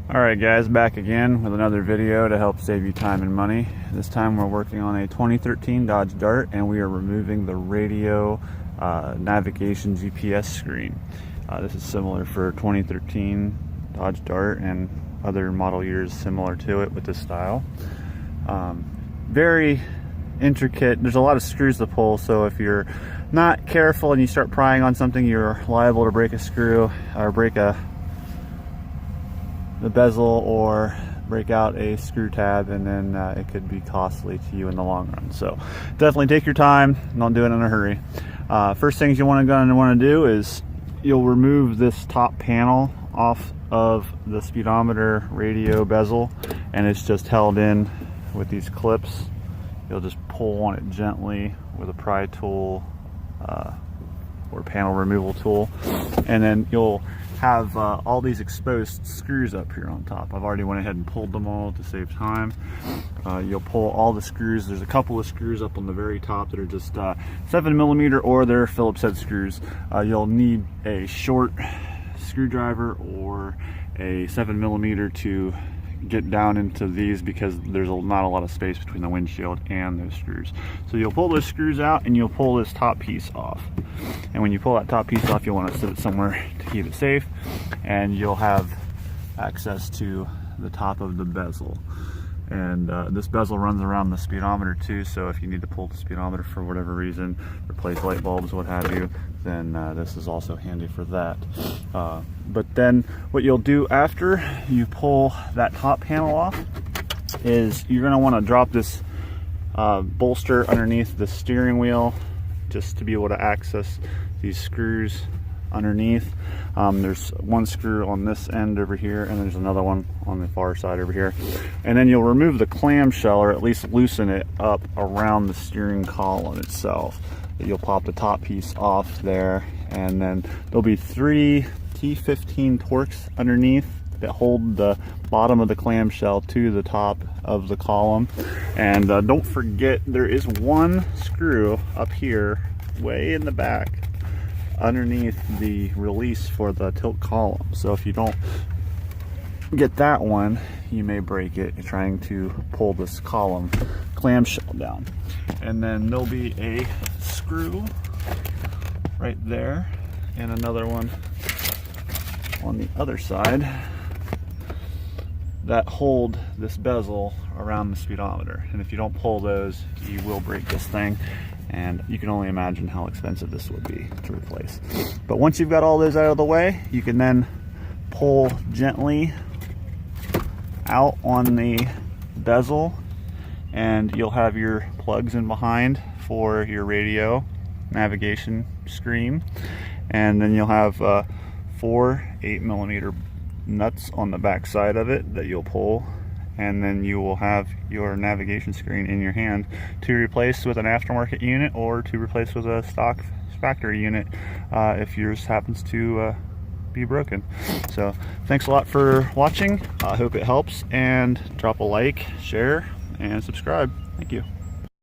Alright guys, back again with another video to help save you time and money. This time we're working on a 2013 Dodge Dart and we are removing the radio navigation GPS screen. This is similar for 2013 Dodge Dart and other model years similar to it with this style. Very intricate. There's a lot of screws to pull, so if you're not careful and you start prying on something, you're liable to break a screw or break the bezel or break out a screw tab, and then it could be costly to you in the long run. So definitely take your time, don't do it in a hurry. First things you want to do is you'll remove this top panel off of the speedometer radio bezel, and it's just held in with these clips. You'll just pull on it gently with a pry tool or panel removal tool, and then you'll have all these exposed screws up here on top. I've already went ahead and pulled them all to save time. You'll pull all the screws. There's a couple of screws up on the very top that are just 7mm, or they're Phillips head screws. You'll need a short screwdriver or a 7mm to get down into these, because there's not a lot of space between the windshield and those screws. So you'll pull those screws out and you'll pull this top piece off. And when you pull that top piece off, you'll want to sit it somewhere to keep it safe, and you'll have access to the top of the bezel. And this bezel runs around the speedometer too, so if you need to pull the speedometer for whatever reason, replace light bulbs, what have you, then this is also handy for that. But then what you'll do after you pull that top panel off is you're going to want to drop this bolster underneath the steering wheel, just to be able to access these screws underneath. There's one screw on this end over here, and there's another one on the far side over here. And then you'll remove the clamshell, or at least loosen it up around the steering column itself. You'll pop the top piece off there, and then there'll be 3 T15 Torx underneath that hold the bottom of the clamshell to the top of the column. And don't forget, there is one screw up here way in the back underneath the release for the tilt column. So if you don't get that one, you may break it trying to pull this column clamshell down. And then there'll be a screw right there and another one on the other side that hold this bezel around the speedometer. And if you don't pull those, you will break this thing, and you can only imagine how expensive this would be to replace. But once you've got all those out of the way, you can then pull gently out on the bezel, and you'll have your plugs in behind for your radio navigation screen. And then you'll have 4 8mm nuts on the back side of it that you'll pull, and then you will have your navigation screen in your hand to replace with an aftermarket unit, or to replace with a stock factory unit if yours happens to be broken. So thanks a lot for watching. I hope it helps, and drop a like, share, and subscribe. Thank you.